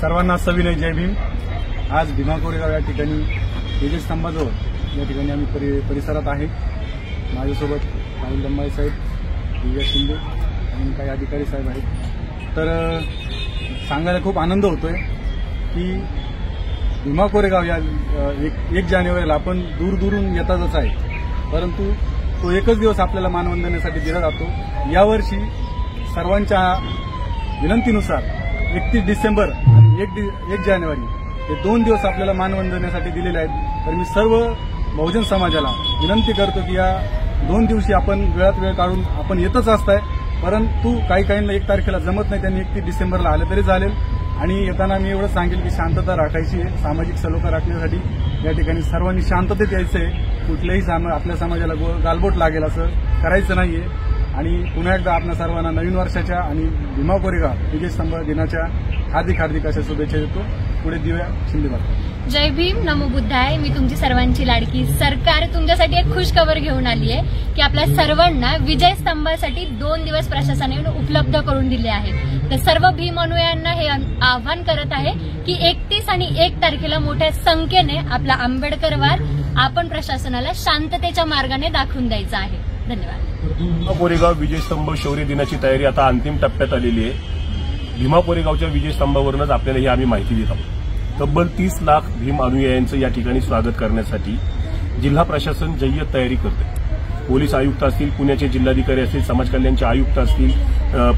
सर्वांना सविनय जय भीम। आज भीमा कोरेगाव या ठिकाणी विजयस्तंभाजवळ या ठिकाणी आम्ही परिसरात आहे। माझ्यासोबत राहुल दंबाळे साहेब, दिव्या शिंदे आणि काही अधिकारी साहेब आहेत। तर सांगायला खूप आनंद होतोय की भीमा कोरेगाव या 1 जानेवारीला आपण दूरदूरून येतातच आहे, परंतु तो एकच दिवस आपल्याला मानवंदनेसाठी दिला जातो। यावर्षी सर्वांच्या विनंतीनुसार 31 डिसेंबर आणि 1 जानेवारी हे 2 दिवस आपल्याला मानवंदनेसाठी दिलेले आहेत। तर मी सर्व बहुजन समाजाला विनंती करतो की या 2 दिवशी आपण वेळात वेळ काढून आपण येतच असताय, परंतु काही 1 तारखेला जमत नाही, त्यांनी 31 डिसेंबरला आलं तरी चालेल। आणि येताना मी एवढं सांगेल की शांतता राखायची आहे, सामाजिक सलोखा राखण्यासाठी या ठिकाणी सर्वांनी शांततेत यायचं आहे। कुठल्याही आपल्या समाजाला गालबोट लागेल असं करायचं नाहीये। आणि पुन्हा एकदा आपल्या सर्वांना नवीन वर्षाच्या आणि भीमा कोरेगाव विजयस्तंभ दिनाच्या हार्दिक अशा शुभेच्छा देतो। पुढे दिव्या शिंदे बाबा। जय भीम, नमो बुद्धाय। मी तुमची सर्वांची लाडकी सरकार तुमच्यासाठी एक खुश खबर घेऊन आली आहे की आपल्या सर्वांना विजयस्तंभासाठी 2 दिवस प्रशासनाने उपलब्ध करून दिले आहेत। तर सर्व भीम अनुयायांना हे आवाहन करत आहे की 31 आणि 1 तारखेला मोठ्या संख्येने आपला आंबेडकर वार आपण प्रशासनाला शांततेच्या मार्गाने दाखवून द्यायचा आहे। धन्यवाद। भीमा कोरेगाव विजयस्तंभ शौर्य दिनाची तयारी आता अंतिम टप्प्यात आलेली आहे। भीमा कोरेगावच्या विजयस्तंभावरूनच आपल्याला ही आम्ही माहिती देत आहोत। तब्बल 30 लाख भीम अनुयायांचं या ठिकाणी स्वागत करण्यासाठी जिल्हा प्रशासन जय्यत तयारी करते। पोलीस आयुक्त असतील, पुण्याचे जिल्हाधिकारी असतील, समाज कल्याणचे आयुक्त असतील,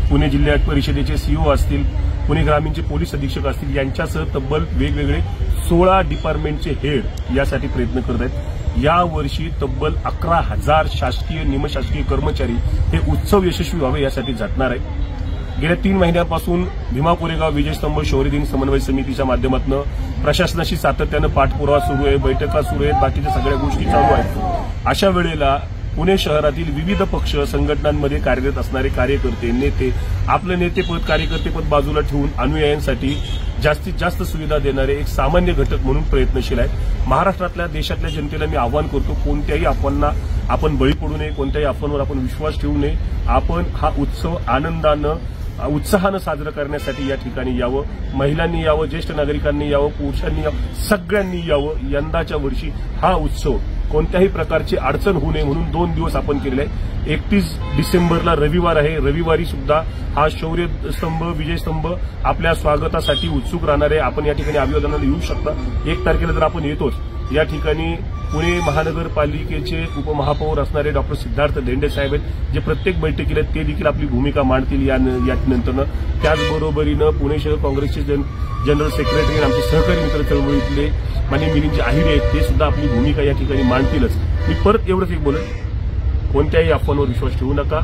पुणे जिल्हा परिषदेचे सीओ असतील, पुणे ग्रामीणचे पोलीस अधीक्षक असतील, यांच्यासह तब्बल वेगवेगळे 16 डिपार्टमेंटचे हेड यासाठी प्रयत्न करत आहेत। यावर्षी तब्बल 11,000 शासकीय निमशासकीय कर्मचारी हे उत्सव यशस्वी व्हावे यासाठी झटणार आहेत। गेल्या 3 महिन्यांपासून भीमा कोरेगाव विजयस्तंभ शौर्य दिन समन्वय समितीच्या माध्यमातून प्रशासनाशी सातत्यानं पाठपुरावा सुरू आहे, बैठका सुरू आहेत, बाकीच्या सगळ्या गोष्टी चालू आहेत। अशा वेळेला पुणे शहरातील विविध पक्ष संघटनांमध्ये कार्यरत असणारे कार्यकर्ते, नेते आपलं नेतेपद कार्यकर्तेपद बाजूला ठेवून अनुयायांसाठी जास्तीत जास्त सुविधा देणारे एक सामान्य घटक म्हणून प्रयत्नशील आहेत। महाराष्ट्रातल्या देशातल्या जनतेला मी आवाहन करतो, कोणत्याही अफवांना आपण बळी पडू नये, कोणत्याही अफवांवर आपण विश्वास ठेवू नये। आपण हा उत्सव आनंदानं उत्साहानं साजरा करण्यासाठी या ठिकाणी यावं। महिलांनी यावं, ज्येष्ठ नागरिकांनी यावं, पुरुषांनी यावं, सगळ्यांनी यावं। यंदाच्या वर्षी हा उत्सव कोणत्याही प्रकारची अडचण होऊ नये म्हणून 2 दिवस आपण केलेले आहे। 31 डिसेंबरला रविवार आहे, रविवारी सुद्धा हा शौर्यस्तंभ विजयस्तंभ आपल्या स्वागतासाठी उत्सुक राहणार आहे। आपण या ठिकाणी अभिवादनाला येऊ शकता। 1 तारखेला तर आपण येतोच। या ठिकाणी पुणे महानगरपालिकेचे उपमहापौर असणारे डॉक्टर सिद्धार्थ धेंडे साहेब आहेत, जे प्रत्येक बैठकीला ते देखील आपली भूमिका मांडतील यानंतर। त्याचबरोबरीनं पुणे शहर काँग्रेसचे जनरल सेक्रेटरी आणि आमचे सहकारी मित्र चळवळीतले माननीय मिलिंद आहिरे आहेत, ते सुद्धा आपली भूमिका या ठिकाणी मांडतीलच। मी परत एवढंच एक बोलेन, कोणत्याही अफवांवर विश्वास ठेवू नका।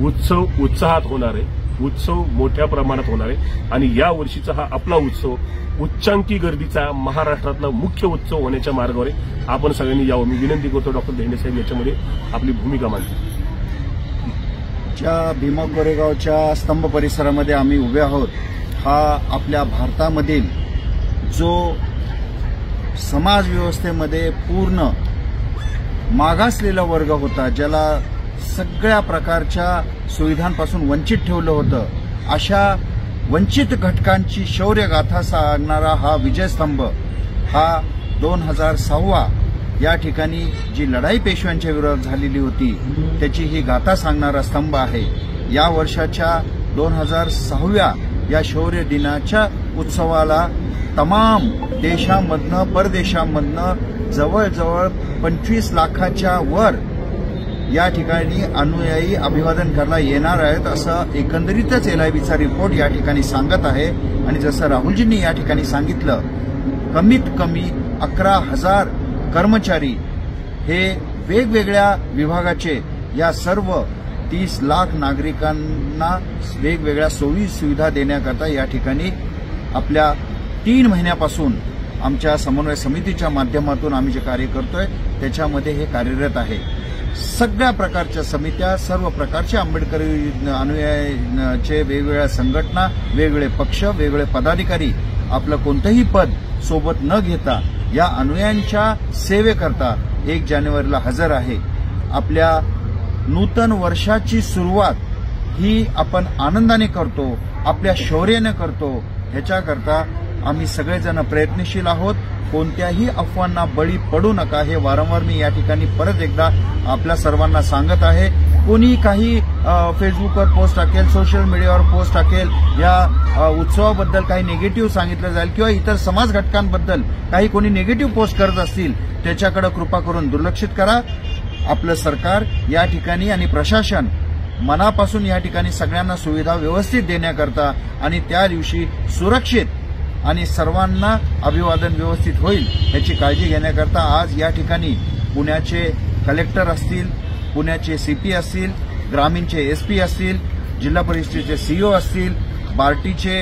उत्सव उत्साहात होणार आहे, उत्सव मोठ्या प्रमाणात होणार आहे आणि या वर्षीचा हा आपला उत्सव उच्चांकी गर्दीचा महाराष्ट्रातला मुख्य उत्सव होण्याच्या मार्गावर आहे। आपण सगळ्यांनी यावं। मी विनंती करतो डॉक्टर धेंडे साहेब याच्यामध्ये आपली भूमिका मांडतील। ज्या भीमा कोरेगावच्या स्तंभ परिसरामध्ये आम्ही उभे आहोत, हा आपल्या भारतामधील जो समाज व्यवस्थेमध्ये पूर्ण मागासलेला वर्ग होता, ज्याला सगळ्या प्रकारच्या सुविधांपासून वंचित ठेवलं होतं, अशा वंचित घटकांची शौर्यगाथा सांगणारा हा विजयस्तंभ हा 2006 या ठिकाणी जी लढाई पेशव्यांच्या विरोधात झालेली होती त्याची ही गाथा सांगणारा स्तंभ आहे। या वर्षाच्या 2006व्या या शौर्य दिनाच्या उत्सवाला तमाम देशांमधनं परदेशांमधनं जवळजवळ 25 लाखाच्या वर या ठिकाणी अनुयायी अभिवादन करायला येणार आहेत, असं एकंदरीतच LIBचा रिपोर्ट या ठिकाणी सांगत आहे। आणि जसं राहुलजींनी या ठिकाणी सांगितलं, कमीत कमी 11,000 कर्मचारी हे वेगवेगळ्या विभागाचे या सर्व 30 लाख नागरिकांना वेगवेगळ्या सोयी सुविधा देण्याकरता या ठिकाणी आपल्या 3 महिन्यापासून आमच्या समन्वय समितीच्या माध्यमातून आम्ही जे कार्य करतोय त्याच्यामध्ये हे कार्यरत आहे। सगळ्या प्रकारच्या समित्या, सर्व प्रकारचे आंबेडकरी अनुयायांचे वेगवेगळ्या संघटना, वेगवेगळे पक्ष, वेगवेगळे पदाधिकारी आपलं कोणतंही पद सोबत न घेता या अनुयायांच्या सेवेकरता 1 जानेवारीला हजर आहे। आपल्या नूतन वर्षाची सुरुवात ही आपण आनंदाने करतो, आपल्या शौर्याने करतो, ह्याच्याकरता आम्ही सगळेजण प्रयत्नशील आहोत. कोणत्याही अफवांना बळी पडू नका, हे वारंवार मी या ठिकाणी परत एकदा आपल्या सर्वांना सांगत आहे. कोणी काही फेसबुकवर पोस्ट टाकेल, सोशल मीडियावर पोस्ट टाकेल, या उत्सवाबद्दल काही निगेटिव्ह सांगितलं जाईल किंवा इतर समाज घटकांबद्दल काही कोणी निगेटिव्ह पोस्ट करत असतील, त्याच्याकडे कृपा करून दुर्लक्षित करा. आपलं सरकार या ठिकाणी आणि प्रशासन मनापासून या ठिकाणी सगळ्यांना सुविधा व्यवस्थित देण्याकरता आणि त्या दिवशी सुरक्षित आणि सर्वांना अभिवादन व्यवस्थित होईल याची काळजी घेण्याकरता आज या ठिकाणी पुण्याचे कलेक्टर असतील, पुण्याचे सीपी असतील, ग्रामीणचे एसपी असतील, जिल्हा परिषदेचे सीईओ असतील, बार्टीचे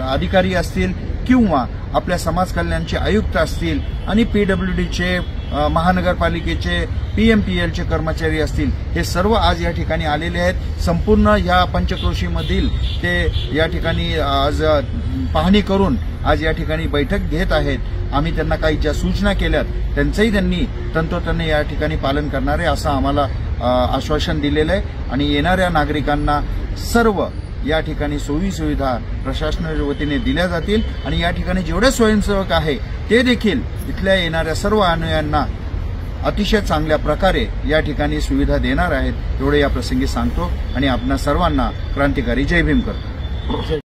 अधिकारी असतील किंवा आपल्या समाज कल्याणचे आयुक्त असतील आणि पीडब्ल्यूडीचे महानगरपालिकेचे पीएमपीएलचे कर्मचारी असतील, हे सर्व आज या ठिकाणी आलेले आहेत. संपूर्ण या पंचक्रोशीमधील ते या ठिकाणी आज पाहणी करून आज या ठिकाणी बैठक घेत आहेत. आम्ही त्यांना काही ज्या सूचना केल्यात त्यांचंही त्यांनी तंतोतंत या ठिकाणी पालन करणार आहे असं आम्हाला आश्वासन दिलेलं आहे. आणि येणाऱ्या नागरिकांना सर्व या ठिकाणी सोयी सुविधा प्रशासनाच्या वतीने दिल्या जातील आणि या ठिकाणी जेवढे स्वयंसेवक आहे ते देखील इथल्या येणाऱ्या सर्व अनुयायांना अतिशय चांगल्या प्रकारे या ठिकाणी सुविधा देणार आहेत. एवढे या प्रसंगी सांगतो आणि आपणा सर्वांना क्रांतिकारी जय भीम करतो.